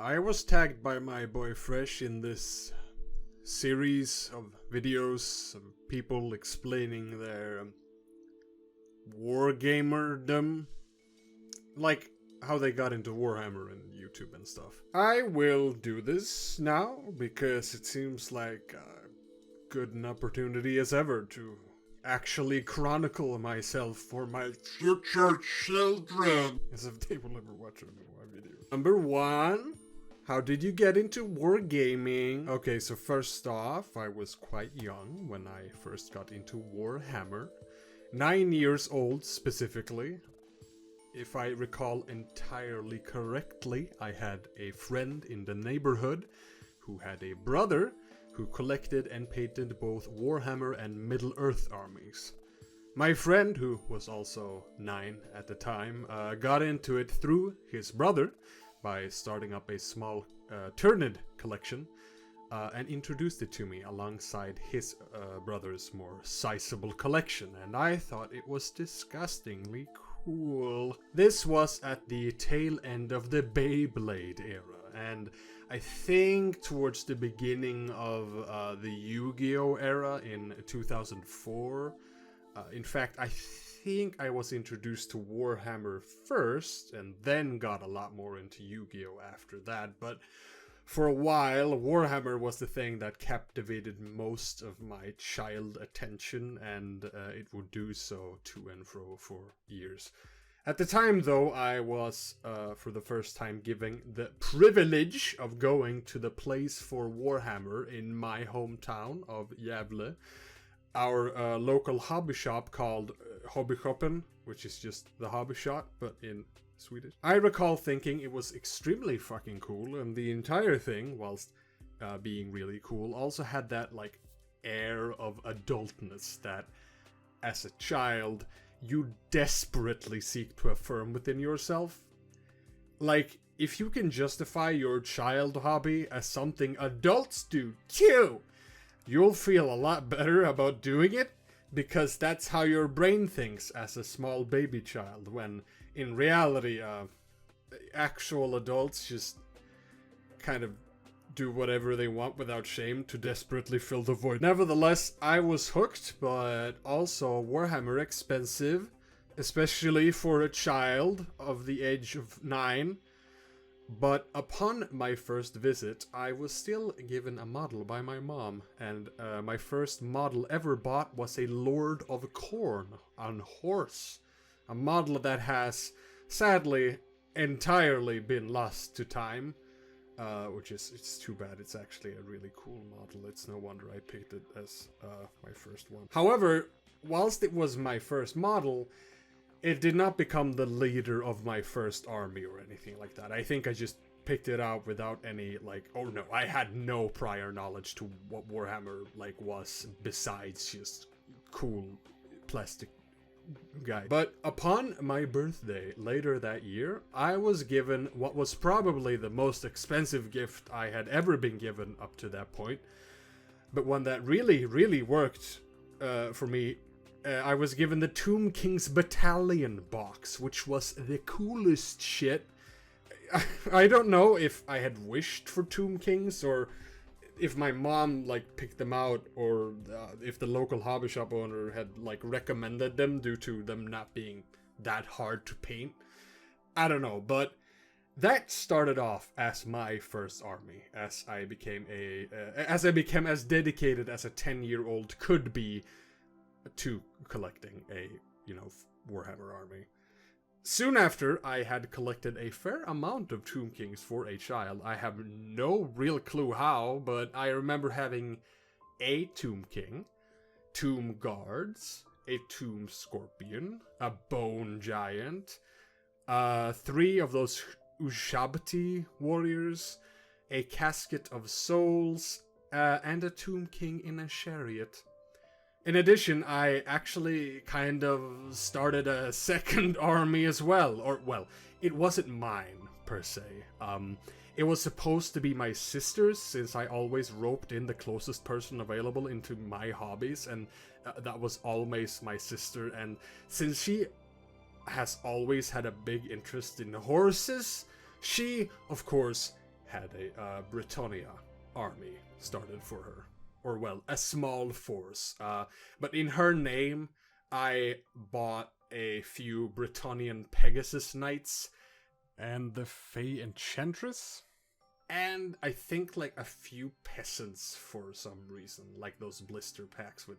I was tagged by my boy Fresh in this series of videos of people explaining their wargamerdom, like how they got into Warhammer and YouTube and stuff. I will do this now because it seems like good an opportunity as ever to actually chronicle myself for my future children, as if they will ever watch one of my videos. Number 1, how did you get into wargaming? Okay, so first off, I was quite young when I first got into Warhammer. 9 years old specifically. If I recall entirely correctly, I had a friend in the neighborhood who had a brother who collected and painted both Warhammer and Middle-earth armies. My friend, who was also 9 at the time, got into it through his brother by starting up a small Tyranid collection and introduced it to me alongside his brother's more sizable collection, and I thought it was disgustingly cool. This was at the tail end of the Beyblade era, and I think towards the beginning of the Yu-Gi-Oh era in 2004. In fact, I think I was introduced to Warhammer first and then got a lot more into Yu-Gi-Oh after that, but for a while Warhammer was the thing that captivated most of my child attention, and it would do so to and fro for years. At the time, though, I was, for the first time, given the privilege of going to the place for Warhammer in my hometown of Gävle. Our local hobby shop called Hobbyshoppen, which is just the hobby shop, but in Swedish. I recall thinking it was extremely fucking cool, and the entire thing, whilst being really cool, also had that, like, air of adultness that, as a child, you desperately seek to affirm within yourself. Like, if you can justify your child hobby as something adults do too, you'll feel a lot better about doing it, because that's how your brain thinks as a small baby child, when in reality, actual adults just kind of do whatever they want without shame to desperately fill the void. Nevertheless, I was hooked, but also Warhammer expensive, especially for a child of the age of 9. But upon my first visit, I was still given a model by my mom, and my first model ever bought was a Lord of Khorne on horse. A model that has, sadly, entirely been lost to time. Which is, it's too bad. It's actually a really cool model. It's no wonder I picked it as my first one. However, whilst it was my first model, it did not become the leader of my first army or anything like that. I think I just picked it out without any, like, oh no, I had no prior knowledge to what Warhammer, like, was besides just cool plastic guy. But upon my birthday later that year, I was given what was probably the most expensive gift I had ever been given up to that point, but one that really, really worked for me. I was given the Tomb King's Battalion box, which was the coolest shit. I don't know if I had wished for Tomb Kings, or if my mom, like, picked them out, or if the local hobby shop owner had, like, recommended them due to them not being that hard to paint. I don't know, but that started off as my first army, as I became as dedicated as a 10-year-old could be to collecting a, Warhammer army. Soon after, I had collected a fair amount of Tomb Kings for a child. I have no real clue how, but I remember having a Tomb King, Tomb Guards, a Tomb Scorpion, a Bone Giant, 3 of those Ushabti warriors, a Casket of Souls, and a Tomb King in a chariot. In addition, I actually kind of started a second army as well. Or, well, it wasn't mine, per se. It was supposed to be my sister's, since I always roped in the closest person available into my hobbies, and that was always my sister. And since she has always had a big interest in horses, she, of course, had a Britannia army started for her. Or, well, a small force. But in her name, I bought a few Britannian Pegasus Knights. And the Fey Enchantress? And I think, like, a few peasants for some reason. Like those blister packs with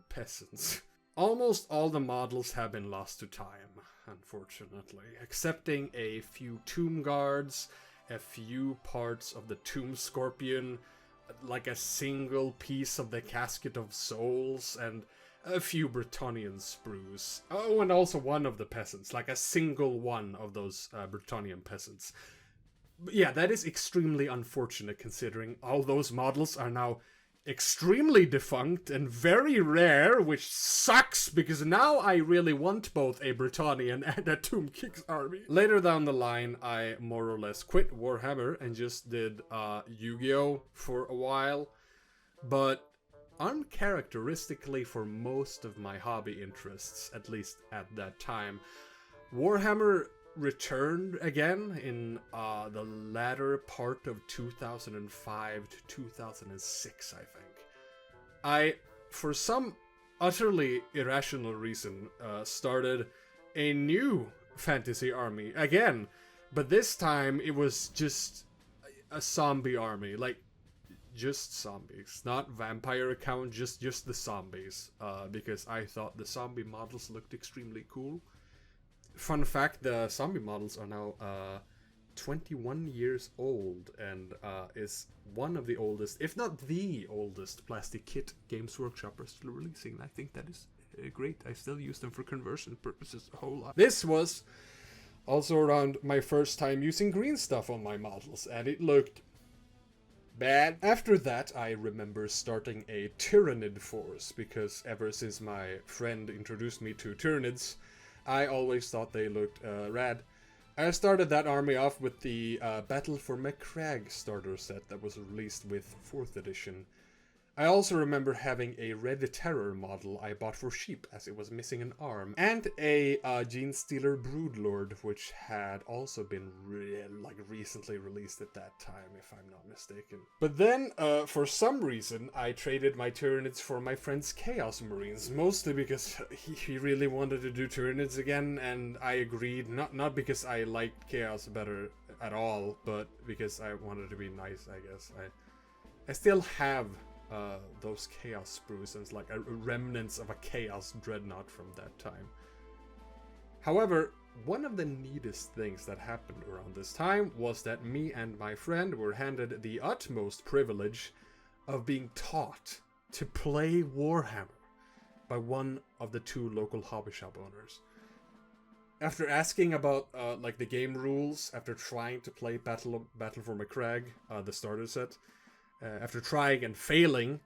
peasants. Almost all the models have been lost to time, unfortunately. Excepting a few Tomb Guards, a few parts of the Tomb Scorpion, like a single piece of the Casket of Souls, and a few Britannian sprues. Oh, and also one of the peasants, like a single one of those Britannian peasants. But yeah, that is extremely unfortunate considering all those models are now extremely defunct and very rare, which sucks because now I really want both a Britannian and a Tomb Kicks army. Later down the line, I more or less quit Warhammer and just did Yu-Gi-Oh! For a while. But uncharacteristically for most of my hobby interests, at least at that time, Warhammer returned again in the latter part of 2005 to 2006, I think. I, for some utterly irrational reason, started a new fantasy army again, but this time it was just a zombie army, like just zombies, not vampire account, just the zombies, because I thought the zombie models looked extremely cool. Fun fact, the zombie models are now 21 years old and is one of the oldest, if not the oldest, plastic kit Games Workshop are still releasing. I think that is great. I still use them for conversion purposes a whole lot. This was also around my first time using green stuff on my models, and it looked bad. After that, I remember starting a Tyranid force, because ever since my friend introduced me to Tyranids, I always thought they looked rad. I started that army off with the Battle for Macragge starter set that was released with 4th edition. I also remember having a Red Terror model I bought for cheap as it was missing an arm, and a Genestealer Broodlord, which had also been recently released at that time, if I'm not mistaken. But then, for some reason, I traded my Tyranids for my friend's Chaos Marines, mostly because he really wanted to do Tyranids again, and I agreed, not because I liked Chaos better at all, but because I wanted to be nice, I guess. I still have those Chaos sprues, and it's like a remnants of a Chaos Dreadnought from that time. However, one of the neatest things that happened around this time was that me and my friend were handed the utmost privilege of being taught to play Warhammer by one of the 2 local hobby shop owners. After asking about like the game rules, after trying to play Battle for Macragge, the starter set, after trying and failing,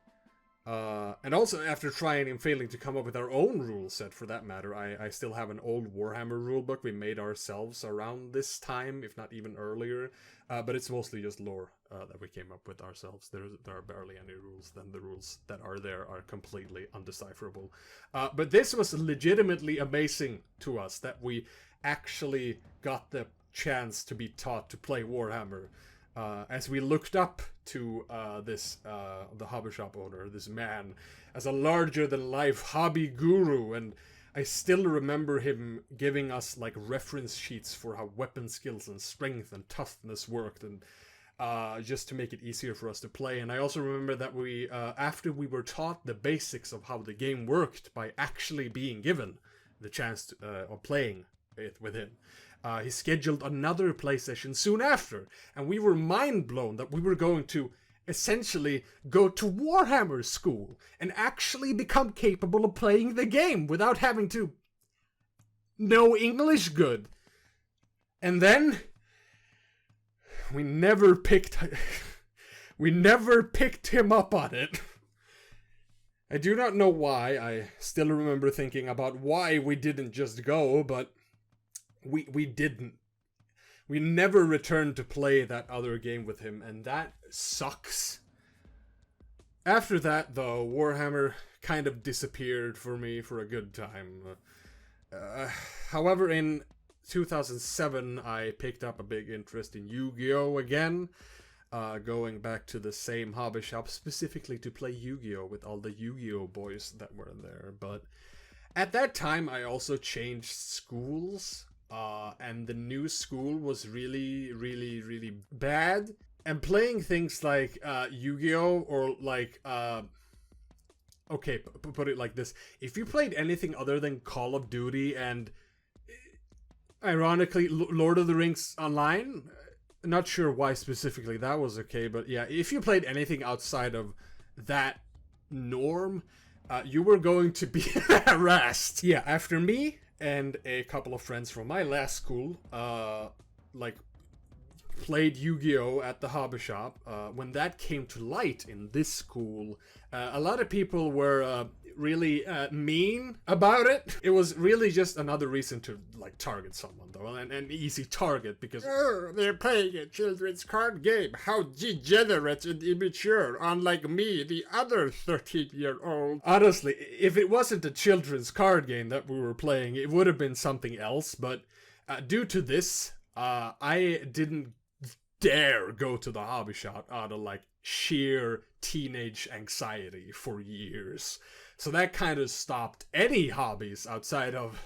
and also after trying and failing to come up with our own rule set, for that matter. I still have an old Warhammer rulebook we made ourselves around this time, if not even earlier, but it's mostly just lore that we came up with ourselves. There are barely any rules, then the rules that are there are completely undecipherable. But this was legitimately amazing to us, that we actually got the chance to be taught to play Warhammer. As we looked up to the hobby shop owner, this man, as a larger-than-life hobby guru, and I still remember him giving us like reference sheets for how weapon skills and strength and toughness worked, and just to make it easier for us to play. And I also remember that we, after we were taught the basics of how the game worked by actually being given the chance of playing it with him, he scheduled another play session soon after, and we were mind blown that we were going to essentially go to Warhammer school and actually become capable of playing the game without having to know English good. And then we never picked him up on it. I do not know why. I still remember thinking about why we didn't just go, but we didn't. We never returned to play that other game with him, and that sucks. After that, though, Warhammer kind of disappeared for me for a good time. However, in 2007, I picked up a big interest in Yu-Gi-Oh! Again. Going back to the same hobby shop specifically to play Yu-Gi-Oh! With all the Yu-Gi-Oh! Boys that were there. But at that time, I also changed schools. And the new school was really, really, really bad. And playing things like Yu-Gi-Oh! Or like... okay, put it like this. If you played anything other than Call of Duty and, ironically, Lord of the Rings Online, not sure why specifically that was okay, but yeah, if you played anything outside of that norm, you were going to be harassed. Yeah, after me and a couple of friends from my last school, played Yu-Gi-Oh! At the hobby shop. When that came to light in this school, a lot of people were really mean about it. It was really just another reason to like target someone, though, and an easy target because they're playing a children's card game. How degenerate and immature, unlike me, the other 13-year-old. Honestly, if it wasn't a children's card game that we were playing, it would have been something else. But due to this, I didn't dare go to the hobby shop out of like sheer teenage anxiety for years. So that kind of stopped any hobbies outside of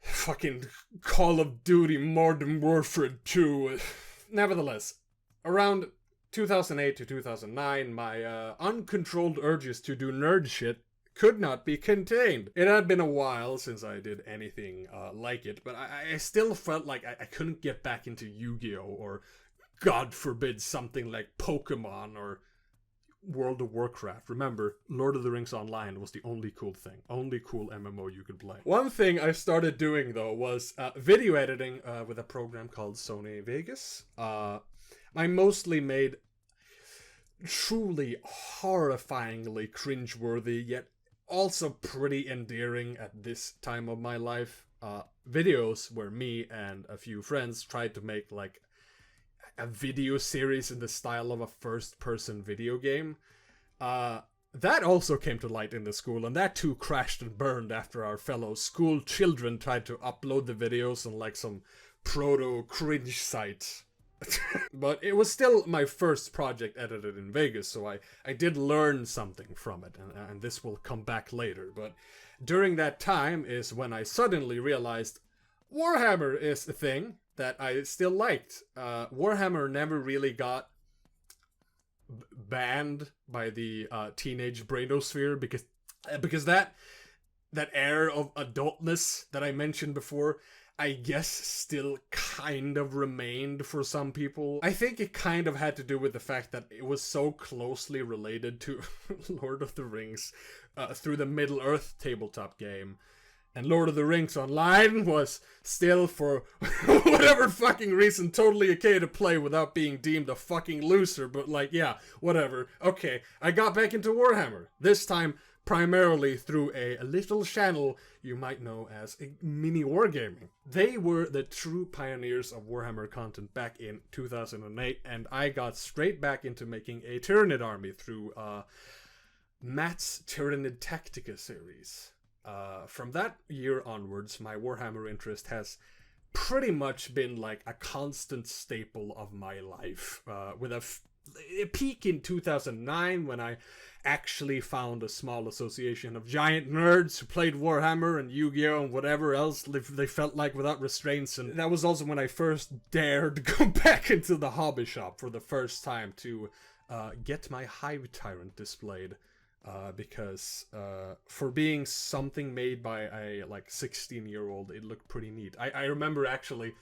fucking Call of Duty Modern Warfare 2. Nevertheless, around 2008 to 2009, my uncontrolled urges to do nerd shit could not be contained. It had been a while since I did anything like it, but I still felt like I couldn't get back into Yu-Gi-Oh! Or, God forbid, something like Pokemon or World of Warcraft. Remember, Lord of the Rings Online was the only cool thing. Only cool MMO you could play. One thing I started doing, though, was video editing with a program called Sony Vegas. I mostly made truly horrifyingly cringeworthy, yet also pretty endearing at this time of my life, videos where me and a few friends tried to make like a video series in the style of a first-person video game. That also came to light in the school, and that too crashed and burned after our fellow school children tried to upload the videos on like some proto-cringe site. But it was still my first project edited in Vegas, so I did learn something from it, and this will come back later. But during that time is when I suddenly realized Warhammer is a thing that I still liked. Warhammer never really got banned by the teenage brainosphere because that air of adultness that I mentioned before, I guess, still kind of remained for some people. I think it kind of had to do with the fact that it was so closely related to Lord of the Rings through the Middle-earth tabletop game. And Lord of the Rings Online was still, for whatever fucking reason, totally okay to play without being deemed a fucking loser. But like, yeah, whatever. Okay, I got back into Warhammer. This time, primarily through a little channel you might know as a mini wargaming. They were the true pioneers of Warhammer content back in 2008, and I got straight back into making a Tyranid army through Matt's Tyranid Tactica series. From that year onwards, my Warhammer interest has pretty much been like a constant staple of my life, with a peak in 2009 when I actually found a small association of giant nerds who played Warhammer and Yu-Gi-Oh! And whatever else they felt like without restraints. And that was also when I first dared go back into the hobby shop for the first time to get my Hive Tyrant displayed. Because for being something made by a like 16-year-old, it looked pretty neat. I remember actually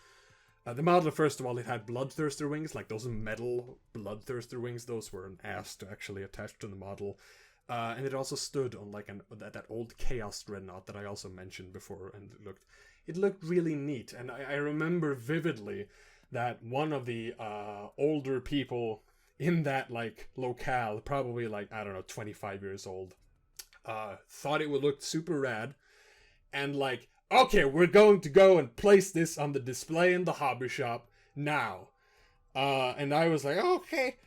the model, first of all, it had Bloodthirster wings, like those metal Bloodthirster wings. Those were an ass to actually attach to the model. And it also stood on like that old Chaos Dreadnought that I also mentioned before, and it looked really neat. And I remember vividly that one of the older people in that like locale, probably like, I don't know, 25 years old, thought it would look super rad, and like, okay, we're going to go and place this on the display in the hobby shop now. And I was like, okay.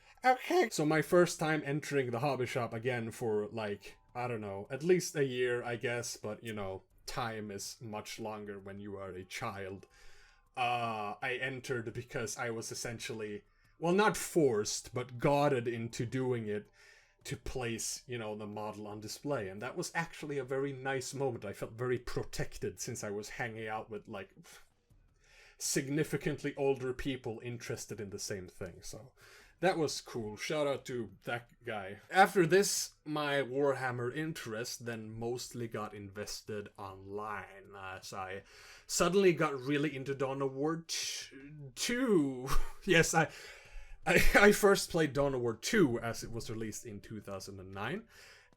So my first time entering the hobby shop again for like, I don't know, at least a year, I guess, but you know, time is much longer when you are a child. I entered because I was essentially, well, not forced, but goaded into doing it to place, you know, the model on display. And that was actually a very nice moment. I felt very protected since I was hanging out with, like, significantly older people interested in the same thing. So that was cool. Shout out to that guy. After this, my Warhammer interest then mostly got invested online, as I suddenly got really into Dawn of War 2. Yes, I first played Dawn of War 2 as it was released in 2009,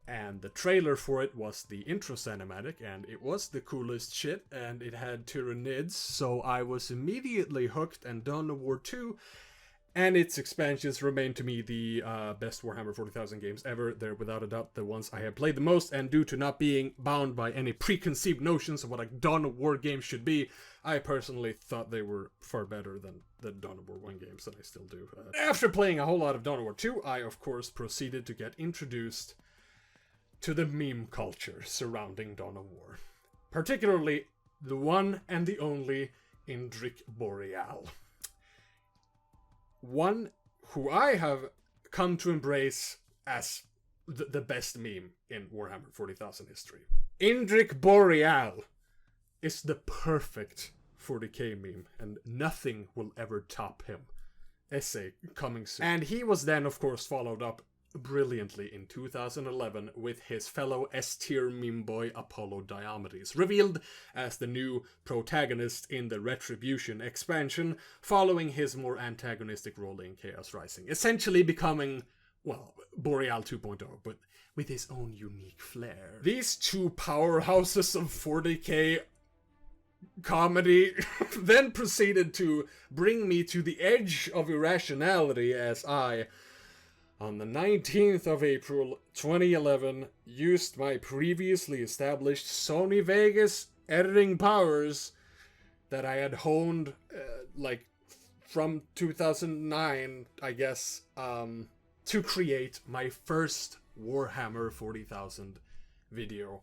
and the trailer for it was the intro cinematic, and it was the coolest shit, and it had Tyranids, so I was immediately hooked, and Dawn of War 2 and its expansions remain to me the best Warhammer 40,000 games ever. They're without a doubt the ones I have played the most, and due to not being bound by any preconceived notions of what a Dawn of War game should be, I personally thought they were far better than the Dawn of War 1 games, and I still do. After playing a whole lot of Dawn of War 2, I of course proceeded to get introduced to the meme culture surrounding Dawn of War. Particularly the one and the only Indrik Boreal. One who I have come to embrace as the best meme in Warhammer 40,000 history. Indrik Boreal is the perfect 40k meme, and nothing will ever top him. Essay coming soon. And he was then, of course, followed up brilliantly in 2011 with his fellow S-tier meme boy Apollo Diomedes, revealed as the new protagonist in the Retribution expansion, following his more antagonistic role in Chaos Rising, essentially becoming, well, Boreal 2.0, but with his own unique flair. These two powerhouses of 40k comedy then proceeded to bring me to the edge of irrationality as I, on the 19th of April 2011, used my previously established Sony Vegas editing powers that I had honed, from 2009, I guess, to create my first Warhammer 40,000 video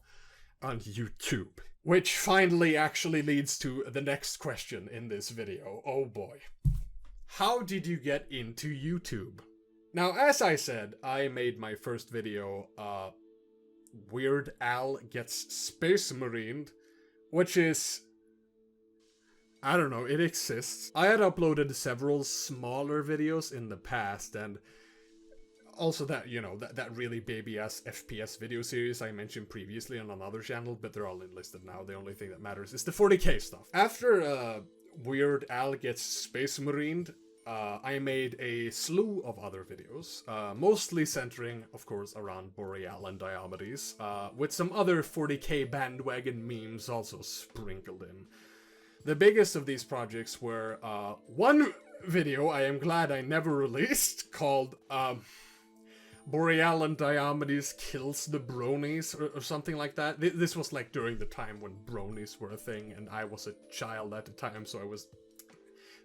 on YouTube. Which finally actually leads to the next question in this video. Oh boy. How did you get into YouTube? Now, as I said, I made my first video, Weird Al Gets Space Marined, which is, I don't know, it exists. I had uploaded several smaller videos in the past, and also that, you know, that really baby-ass FPS video series I mentioned previously on another channel, but they're all enlisted now. The only thing that matters is the 40k stuff. After Weird Al Gets Space Marined, I made a slew of other videos, mostly centering, of course, around Boreal and Diomedes, with some other 40k bandwagon memes also sprinkled in. The biggest of these projects were one video I am glad I never released, called Boreal and Diomedes Kills the Bronies, or something like that. This was like during the time when bronies were a thing, and I was a child at the time, so I was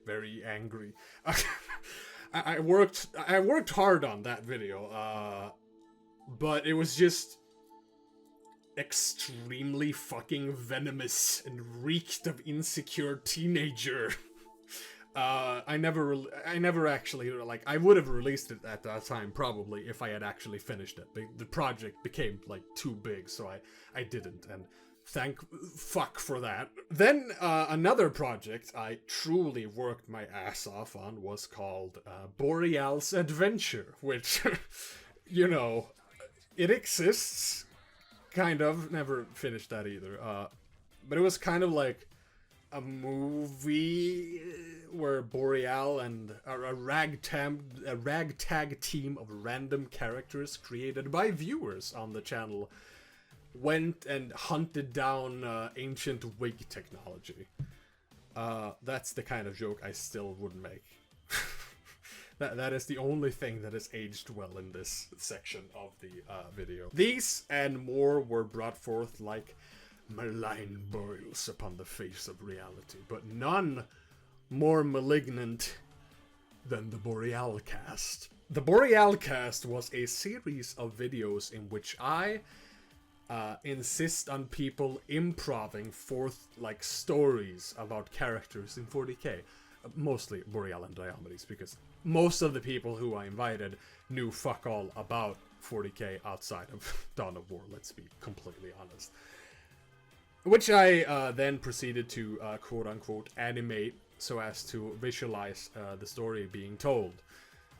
very angry. I worked hard on that video, but it was just extremely fucking venomous and reeked of insecure teenager. I never actually, like, I would have released it at that time probably if I had actually finished it. The project became like too big, so I didn't, and thank fuck for that. Then another project I truly worked my ass off on was called Boreal's Adventure, which, you know, it exists, kind of. Never finished that either. But it was kind of like a movie where Boreal and a ragtag team of random characters created by viewers on the channel went and hunted down ancient wig technology. That's the kind of joke I still would make. That is the only thing that has aged well in this section of the video. These and more were brought forth like malign boils upon the face of reality, but none more malignant than the Boreal Cast. The Boreal Cast was a series of videos in which I insist on people improving forth like stories about characters in 40k. Mostly Boreal and Diomedes, because most of the people who I invited knew fuck all about 40k outside of Dawn of War, let's be completely honest. Which I then proceeded to quote-unquote animate so as to visualize the story being told.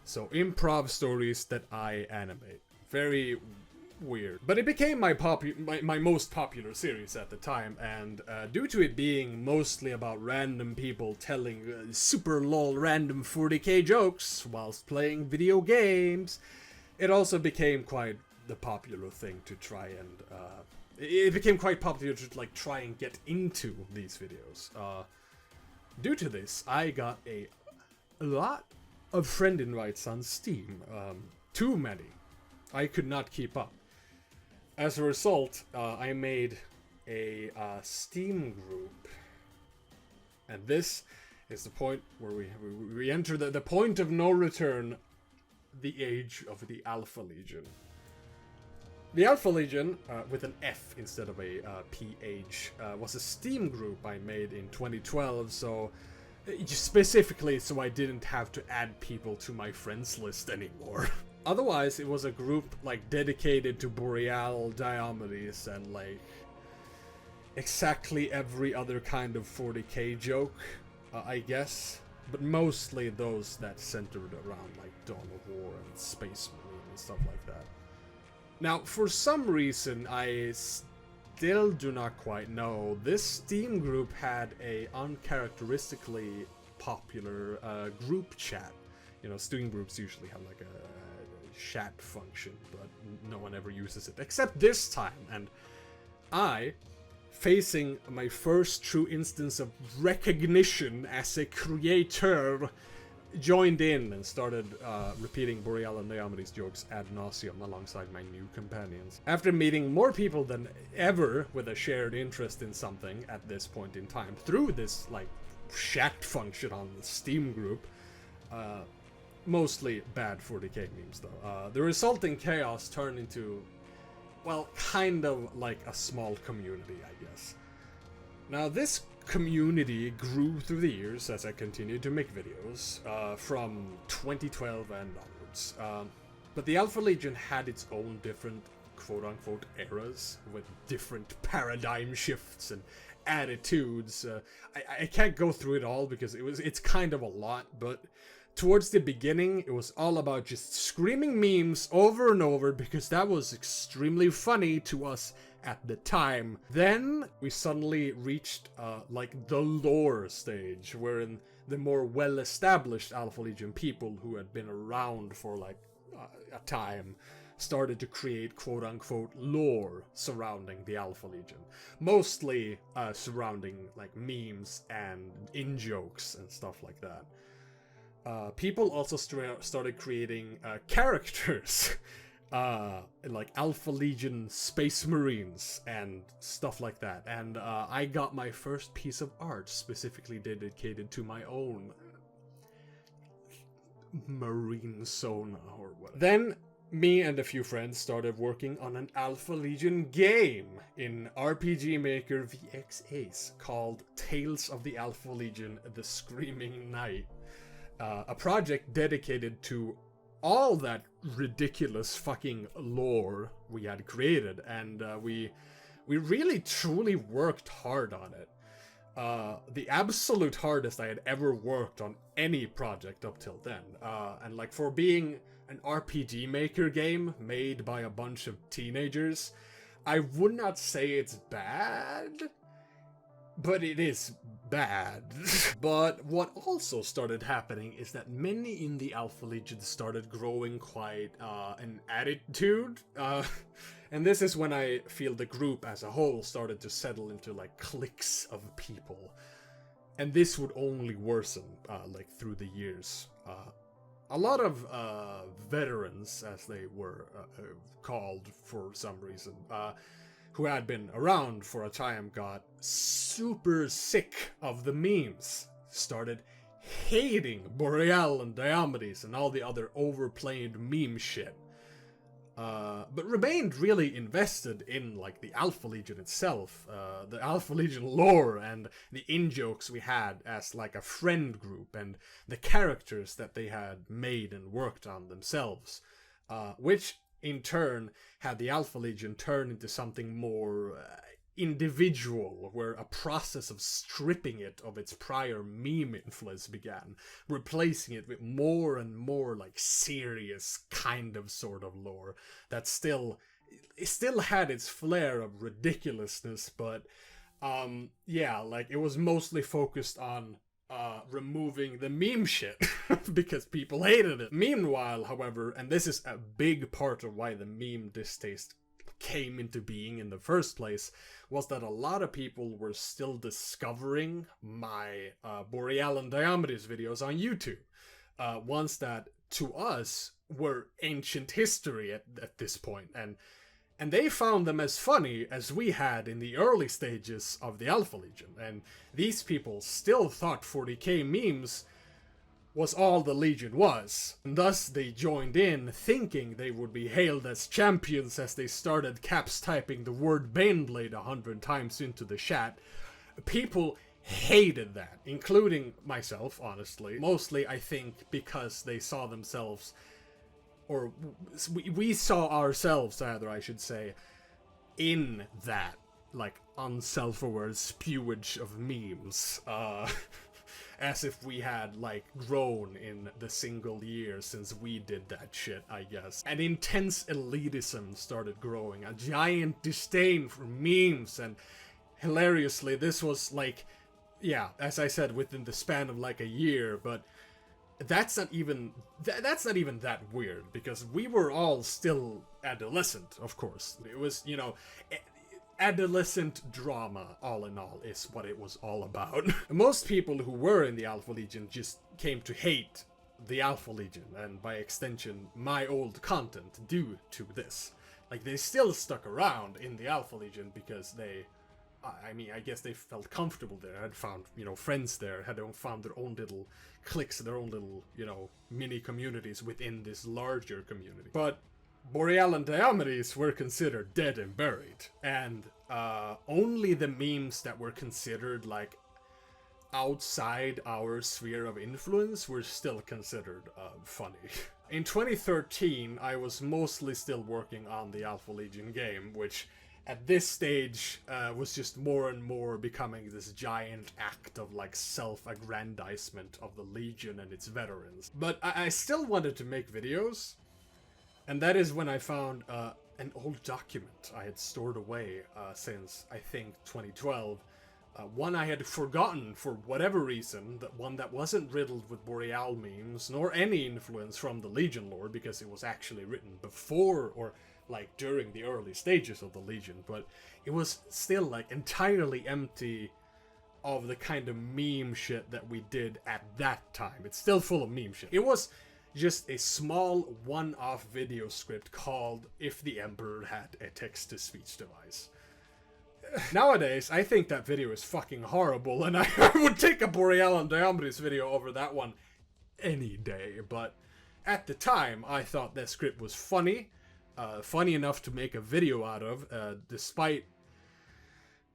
So improv stories that I animate. Very weird. But it became my most popular series at the time, and due to it being mostly about random people telling super lol random 40k jokes whilst playing video games, it also became quite the popular thing to try and it became quite popular to like try and get into these videos. Due to this, I got a lot of friend invites on Steam. Too many. I could not keep up. As a result, I made a Steam group. And this is the point where we enter the point of no return, the age of the Alpha Legion. The Alpha Legion, with an F instead of a PH, was a Steam group I made in 2012, so specifically so I didn't have to add people to my friends list anymore. Otherwise, it was a group like dedicated to Boreal, Diomedes, and like exactly every other kind of 40k joke, I guess. But mostly those that centered around like Dawn of War and Space Marine and stuff like that. Now, for some reason, I still do not quite know, this Steam group had a uncharacteristically popular group chat. You know, Steam groups usually have like a chat function, but no one ever uses it, except this time. And I, facing my first true instance of recognition as a creator, joined in and started repeating Boreal and Diomedes jokes ad nauseum alongside my new companions. After meeting more people than ever with a shared interest in something at this point in time, through this like chat function on the Steam group, mostly bad 40k memes though, the resulting chaos turned into, well, kind of like a small community, I guess. Now this community grew through the years as I continued to make videos, from 2012 and onwards. But the Alpha Legion had its own different quote-unquote eras, with different paradigm shifts and attitudes. I can't go through it all because it's kind of a lot, but towards the beginning, it was all about just screaming memes over and over because that was extremely funny to us at the time. Then we suddenly reached like the lore stage, wherein the more well-established Alpha Legion people who had been around for like a time started to create quote-unquote lore surrounding the Alpha Legion, mostly surrounding like memes and in-jokes and stuff like that. People also started creating characters, like Alpha Legion Space Marines and stuff like that. And I got my first piece of art specifically dedicated to my own Marine Sona or whatever. Then me and a few friends started working on an Alpha Legion game in RPG Maker VX Ace called Tales of the Alpha Legion: The Screaming Night. A project dedicated to all that ridiculous fucking lore we had created, and we really truly worked hard on it. The absolute hardest I had ever worked on any project up till then. And like, for being an RPG Maker game made by a bunch of teenagers, I would not say it's bad, but it is bad. But what also started happening is that many in the Alpha Legion started growing quite an attitude. And this is when I feel the group as a whole started to settle into like cliques of people. And this would only worsen like through the years. A lot of veterans, as they were called for some reason, who had been around for a time, got super sick of the memes, started hating Boreal and Diomedes and all the other overplayed meme shit. but remained really invested in like the Alpha Legion itself, the Alpha Legion lore, and the in-jokes we had as like a friend group, and the characters that they had made and worked on themselves, which in turn had the Alpha Legion turn into something more individual, where a process of stripping it of its prior meme influence began, replacing it with more and more like serious kind of sort of lore that still had its flair of ridiculousness, but yeah, like it was mostly focused on removing the meme shit because people hated it. Meanwhile, however, and this is a big part of why the meme distaste came into being in the first place, was that a lot of people were still discovering my Boreal and Diomedes videos on YouTube. Ones that, to us, were ancient history at this point, and they found them as funny as we had in the early stages of the Alpha Legion, and these people still thought 40k memes was all the Legion was, and thus they joined in, thinking they would be hailed as champions as they started caps typing the word Baneblade 100 times into the chat. People hated that, including myself, honestly. Mostly, I think, because they saw themselves, or we saw ourselves, rather, I should say, in that, like, unself-aware spewage of memes. As if we had, like, grown in the single year since we did that shit, I guess. An intense elitism started growing, a giant disdain for memes, and hilariously, this was, like, yeah, as I said, within the span of, like, a year, but that's not even that weird, because we were all still adolescent, of course. It was, you know, adolescent drama, all in all, is what it was all about. Most people who were in the Alpha Legion just came to hate the Alpha Legion, and by extension, my old content, due to this. Like, they still stuck around in the Alpha Legion because they, I mean, I guess they felt comfortable there, had found, you know, friends there, had found their own little cliques, their own little, you know, mini communities within this larger community. But Boreal and Diomedes were considered dead and buried, and only the memes that were considered like outside our sphere of influence were still considered funny. In 2013, I was mostly still working on the Alpha Legion game, which at this stage was just more and more becoming this giant act of like self-aggrandizement of the Legion and its veterans. But I still wanted to make videos. And that is when I found an old document I had stored away since, I think, 2012. One I had forgotten for whatever reason, one that wasn't riddled with Boreal memes, nor any influence from the Legion lore, because it was actually written before, or like during the early stages of the Legion, but it was still like entirely empty of the kind of meme shit that we did at that time. It's still full of meme shit. It was just a small one-off video script called If the Emperor Had a Text-to-Speech Device. Nowadays, I think that video is fucking horrible, and I would take a Boreal and Diomedes video over that one any day, but at the time, I thought that script was funny, funny enough to make a video out of, despite,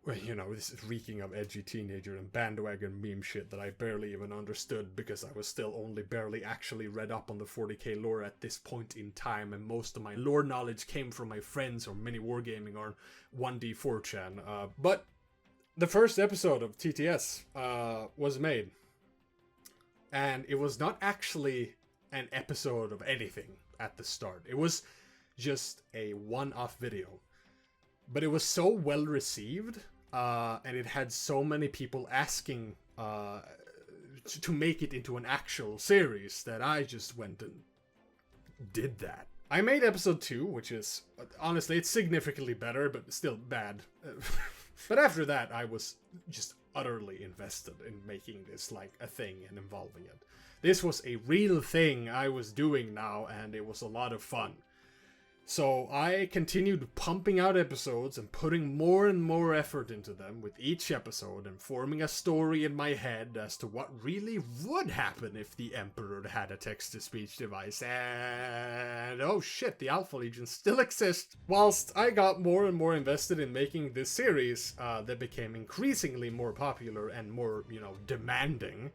well, you know, this is reeking of edgy teenager and bandwagon meme shit that I barely even understood because I was still only barely actually read up on the 40k lore at this point in time, and most of my lore knowledge came from my friends or mini wargaming or 1D4chan. But the first episode of TTS was made, and it was not actually an episode of anything at the start. It was just a one-off video. But it was so well received, and it had so many people asking to make it into an actual series that I just went and did that. I made episode 2, which is, honestly, it's significantly better, but still bad. But after that, I was just utterly invested in making this like a thing and involving it. This was a real thing I was doing now, and it was a lot of fun. So I continued pumping out episodes and putting more and more effort into them with each episode and forming a story in my head as to what really would happen if the Emperor had a text-to-speech device. And oh shit, the Alpha Legion still exists. Whilst I got more and more invested in making this series, that became increasingly more popular and more, demanding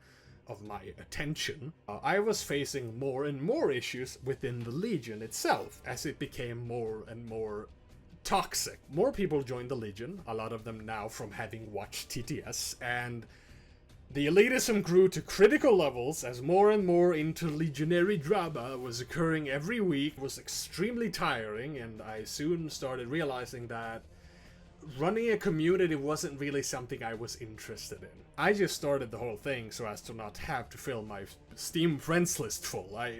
of my attention, I was facing more and more issues within the Legion itself, as it became more and more toxic. More people joined the Legion, a lot of them now from having watched TTS, and the elitism grew to critical levels as more and more interlegionary drama was occurring every week. It was extremely tiring, and I soon started realizing that running a community wasn't really something I was interested in. I just started the whole thing so as to not have to fill my Steam friends list full. I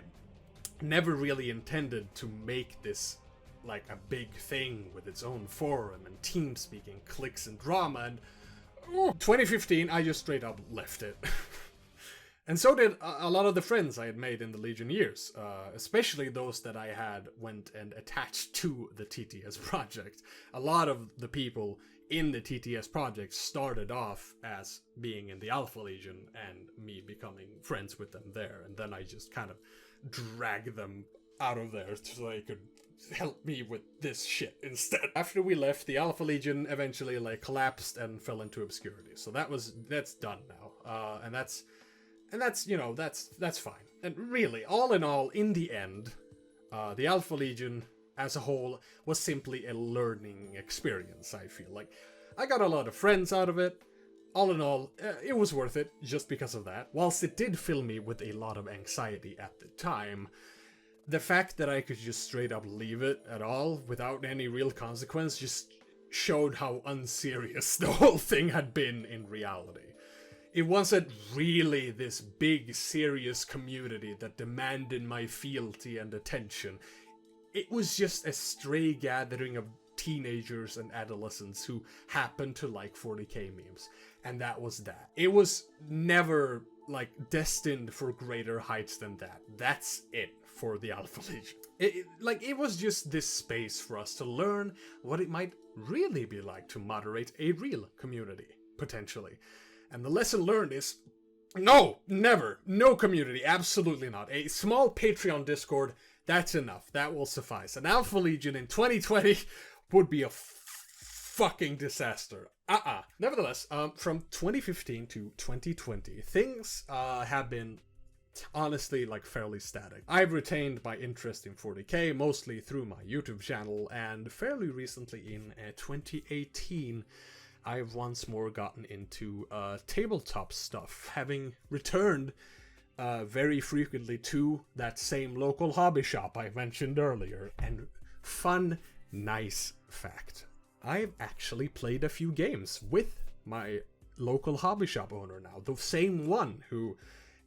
never really intended to make this like a big thing with its own forum and team speaking, cliques and drama, and 2015 I just straight up left it. And so did a lot of the friends I had made in the Legion years, especially those that I had went and attached to the TTS project. A lot of the people in the TTS project started off as being in the Alpha Legion and me becoming friends with them there. And then I just kind of dragged them out of there so they could help me with this shit instead. After we left, the Alpha Legion eventually collapsed and fell into obscurity. So that's done now. And that's fine. And really, all in all, in the end, the Alpha Legion as a whole was simply a learning experience, I feel. Like, I got a lot of friends out of it. All in all, it was worth it just because of that. Whilst it did fill me with a lot of anxiety at the time, the fact that I could just straight up leave it at all without any real consequence just showed how unserious the whole thing had been in reality. It wasn't really this big, serious community that demanded my fealty and attention. It was just a stray gathering of teenagers and adolescents who happened to like 40k memes. And that was that. It was never, destined for greater heights than that. That's it for the Alpha Legion. It was just this space for us to learn what it might really be like to moderate a real community, potentially. And the lesson learned is, no, never, no community, absolutely not. A small Patreon Discord, that's enough, that will suffice. An Alpha Legion in 2020 would be a fucking disaster. Nevertheless, from 2015 to 2020, things have been honestly fairly static. I've retained my interest in 40k, mostly through my YouTube channel, and fairly recently in 2018, I've once more gotten into tabletop stuff, having returned very frequently to that same local hobby shop I mentioned earlier. And fun, nice fact, I've actually played a few games with my local hobby shop owner now, the same one who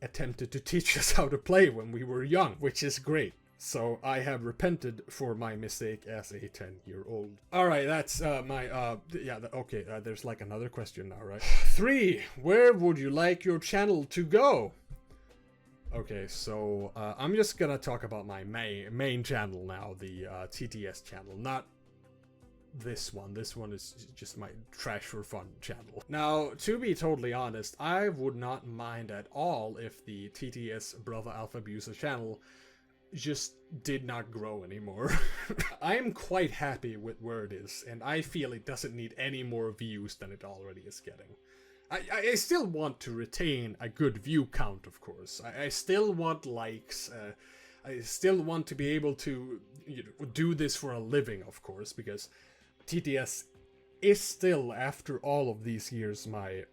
attempted to teach us how to play when we were young, which is great. So I have repented for my mistake as a 10-year-old. Alright, that's okay, there's another question now, right? 3, where would you like your channel to go? Okay, so I'm just gonna talk about my main channel now, the TTS channel, not this one. This one is just my trash for fun channel. Now, to be totally honest, I would not mind at all if the TTS Brother Alfabusa channel just did not grow anymore. I am quite happy with where it is, and I feel it doesn't need any more views than it already is getting. I still want to retain a good view count, of course. I still want likes. I still want to be able to do this for a living, of course, because TTS is still, after all of these years, my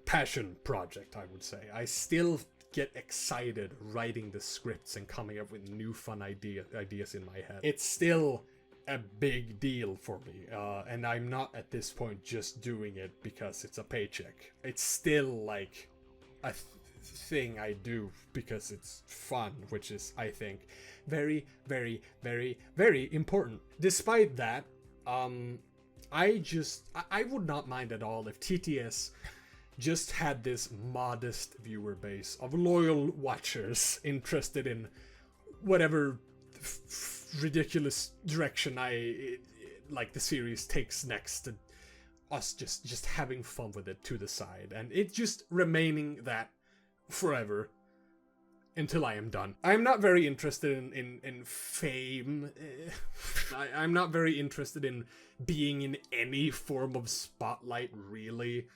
passion project, I would say. I still get excited writing the scripts and coming up with new fun ideas in my head. It's still a big deal for me, and I'm not at this point just doing it because it's a paycheck. It's still a thing I do because it's fun, which is, I think, very, very, very, very important. Despite that, I would not mind at all if TTS just had this modest viewer base of loyal watchers interested in whatever ridiculous direction like the series takes next, and us just having fun with it to the side, and it just remaining that forever until I am done. I'm not very interested in fame. I'm not very interested in being in any form of spotlight, really.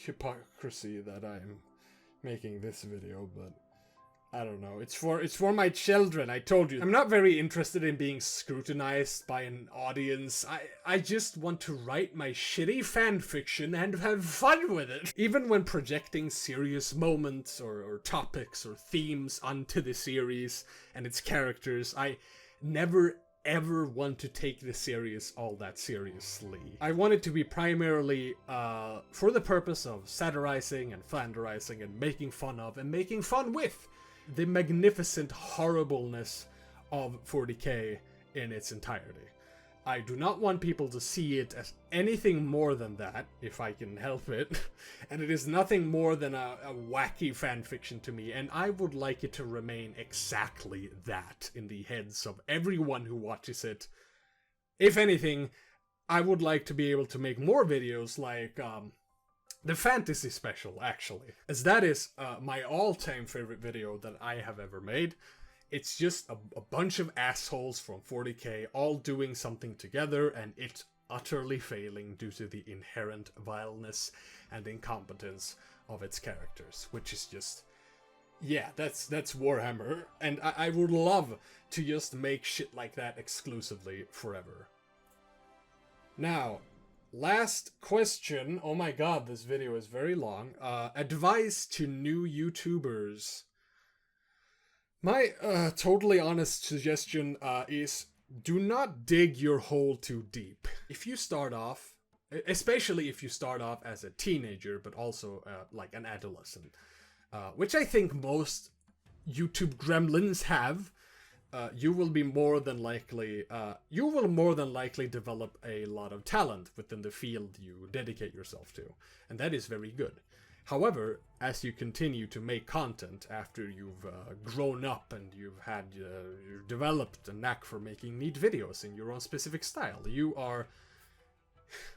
Hypocrisy that I'm making this video, but I don't know. It's for my children, I told you. I'm not very interested in being scrutinized by an audience. I just want to write my shitty fanfiction and have fun with it. Even when projecting serious moments or topics or themes onto the series and its characters, I never ever want to take the series all that seriously. I want it to be primarily for the purpose of satirizing and flanderizing and making fun of and making fun with the magnificent horribleness of 40k in its entirety. I do not want people to see it as anything more than that, if I can help it, and it is nothing more than a wacky fanfiction to me, and I would like it to remain exactly that in the heads of everyone who watches it. If anything, I would like to be able to make more videos like the fantasy special, actually, as that is my all-time favorite video that I have ever made. It's just a bunch of assholes from 40k all doing something together, and it utterly failing due to the inherent vileness and incompetence of its characters, which is just, yeah, that's Warhammer, and I would love to just make shit like that exclusively forever. Now, last question. Oh my god, this video is very long. Advice to new YouTubers. My totally honest suggestion is do not dig your hole too deep. If you start off, especially if you start off as a teenager, but also like an adolescent, which I think most YouTube gremlins have, you will more than likely develop a lot of talent within the field you dedicate yourself to, and that is very good. However, as you continue to make content after you've grown up and you've developed a knack for making neat videos in your own specific style, you are,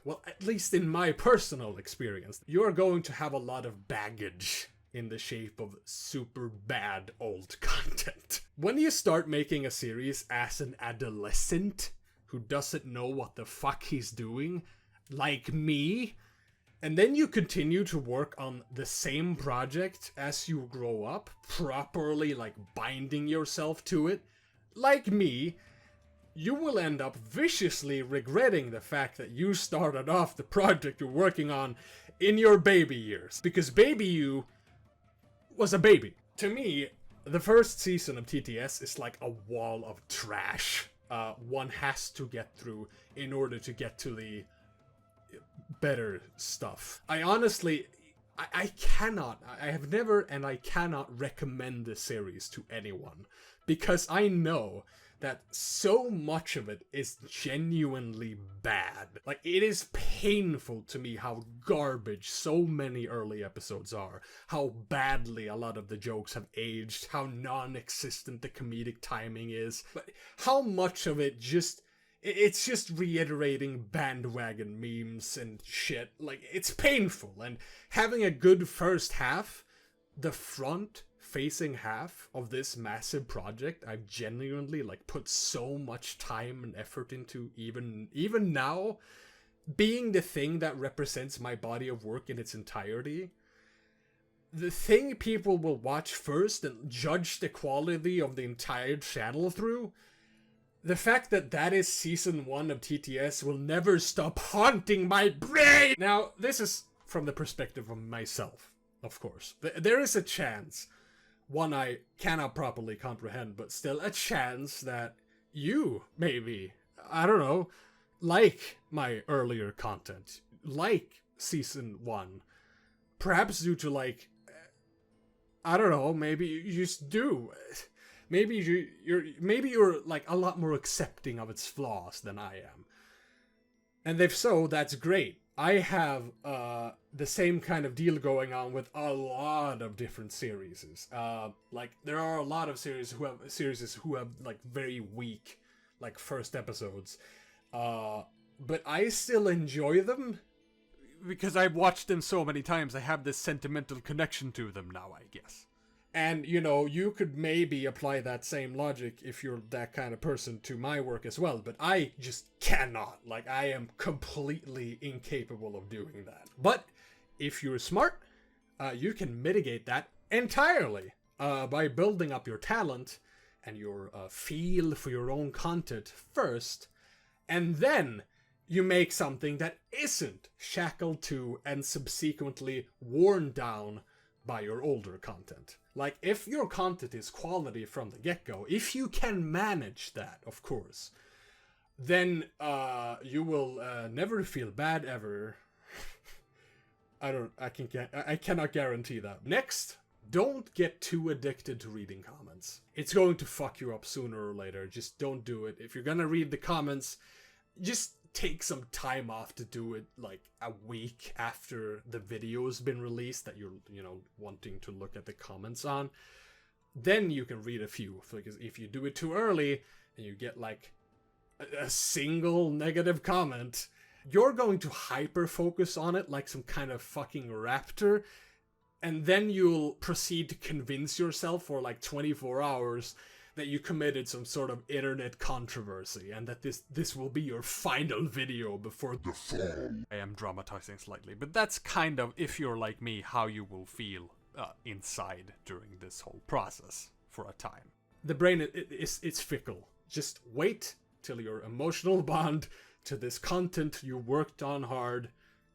well, at least in my personal experience, you are going to have a lot of baggage in the shape of super bad old content. When you start making a series as an adolescent who doesn't know what the fuck he's doing, like me, and then you continue to work on the same project as you grow up, properly like binding yourself to it, like me, you will end up viciously regretting the fact that you started off the project you're working on in your baby years. Because baby you was a baby. To me, the first season of TTS is like a wall of trash one has to get through in order to get to the better stuff. I honestly, I have never and I cannot recommend this series to anyone, because I know that so much of it is genuinely bad. Like, it is painful to me how garbage so many early episodes are, how badly a lot of the jokes have aged, how non-existent the comedic timing is, but how much of it it's just reiterating bandwagon memes and shit. Like, it's painful, and having a good first half, the front-facing half of this massive project, I've genuinely, like, put so much time and effort into, even now, being the thing that represents my body of work in its entirety. The thing people will watch first and judge the quality of the entire channel through, the fact that that is season 1 of TTS will never stop haunting my brain! Now, this is from the perspective of myself, of course. There is a chance, one I cannot properly comprehend, but still a chance that you, maybe, I don't know, like my earlier content, like season 1, perhaps due to, like, I don't know, maybe you just do. Maybe you're like a lot more accepting of its flaws than I am. And if so, that's great. I have the same kind of deal going on with a lot of different series. Like there are a lot of series who have like very weak like first episodes, but I still enjoy them Because I've watched them so many times, I have this sentimental connection to them now, I guess. And, you know, you could maybe apply that same logic if you're that kind of person to my work as well, but I just cannot. Like, I am completely incapable of doing that. But if you're smart, you can mitigate that entirely by building up your talent and your feel for your own content first, and then you make something that isn't shackled to and subsequently worn down by your older content. Like, if your content is quality from the get-go, if you can manage that, of course, then you will never feel bad ever. I cannot guarantee that. Next, don't get too addicted to reading comments. It's going to fuck you up sooner or later. Just don't do it. If you're gonna read the comments, just take some time off to do it, like a week after the video's been released that you're, you know, wanting to look at the comments on. Then you can read a few, because if you do it too early and you get like a single negative comment, you're going to hyper focus on it like some kind of fucking raptor, and then you'll proceed to convince yourself for like 24 hours that you committed some sort of internet controversy, and that this will be your final video before the fall. I am dramatizing slightly, but that's kind of, if you're like me, how you will feel inside during this whole process for a time. The brain, it's fickle. Just wait till your emotional bond to this content you worked on hard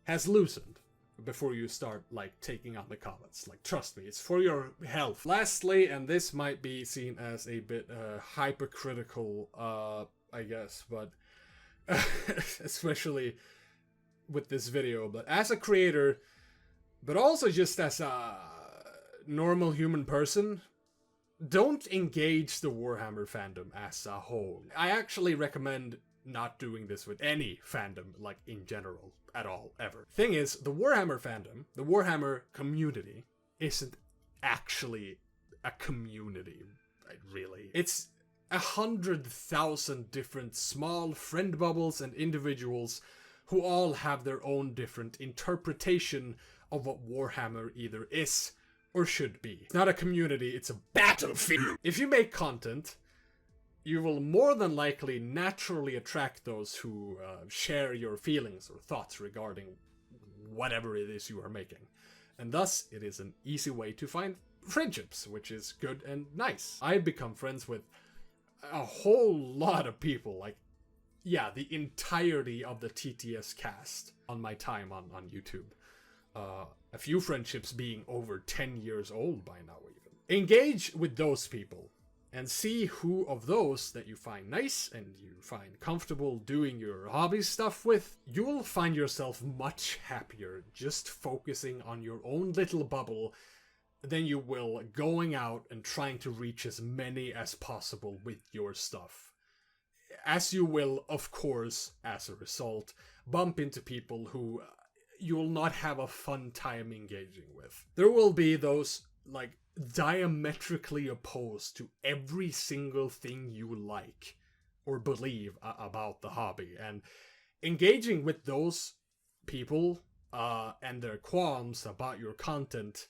has loosened before you start, like, taking on the comments. Like, trust me, it's for your health. Lastly, and this might be seen as a bit hypercritical, I guess, but especially with this video, but as a creator, but also just as a normal human person, don't engage the Warhammer fandom as a whole. I actually recommend not doing this with any fandom, like, in general, at all, ever. Thing is, the Warhammer fandom, the Warhammer community, isn't actually a community, really. It's 100,000 different small friend bubbles and individuals who all have their own different interpretation of what Warhammer either is or should be. It's not a community, it's a battlefield. If you make content, you will more than likely naturally attract those who share your feelings or thoughts regarding whatever it is you are making. And thus, it is an easy way to find friendships, which is good and nice. I've become friends with a whole lot of people, like, yeah, the entirety of the TTS cast on my time on YouTube. A few friendships being over 10 years old by now even. Engage with those people and see who of those that you find nice and you find comfortable doing your hobby stuff with. You will find yourself much happier just focusing on your own little bubble than you will going out and trying to reach as many as possible with your stuff. As you will, of course, as a result, bump into people who you will not have a fun time engaging with. There will be those, like, diametrically opposed to every single thing you like or believe about the hobby, and engaging with those people and their qualms about your content,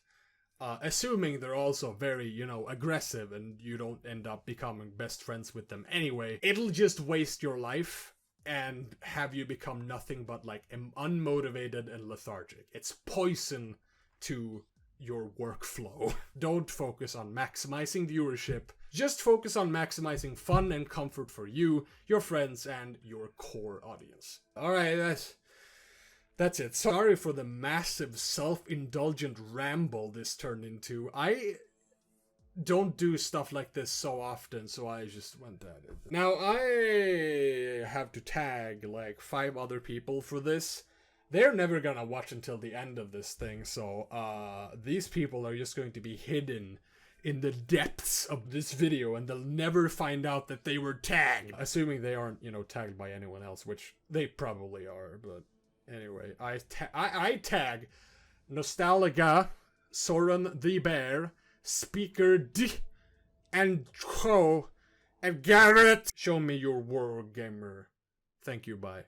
assuming they're also very, you know, aggressive and you don't end up becoming best friends with them anyway, it'll just waste your life and have you become nothing but, like, unmotivated and lethargic. It's poison to your workflow. Don't focus on maximizing viewership. Just focus on maximizing fun and comfort for you, your friends, and your core audience. Alright, that's it. Sorry for the massive self-indulgent ramble this turned into. I don't do stuff like this so often, so I just went at it. Now, I have to tag like 5 other people for this. They're never gonna watch until the end of this thing, so these people are just going to be hidden in the depths of this video, and they'll never find out that they were tagged. Assuming they aren't, you know, tagged by anyone else, which they probably are, but Anyway, I tag Nostalgia, Soren the Bear, Speaker D, and Crow, and Garrett. Show me your Wargammer. Thank you, bye.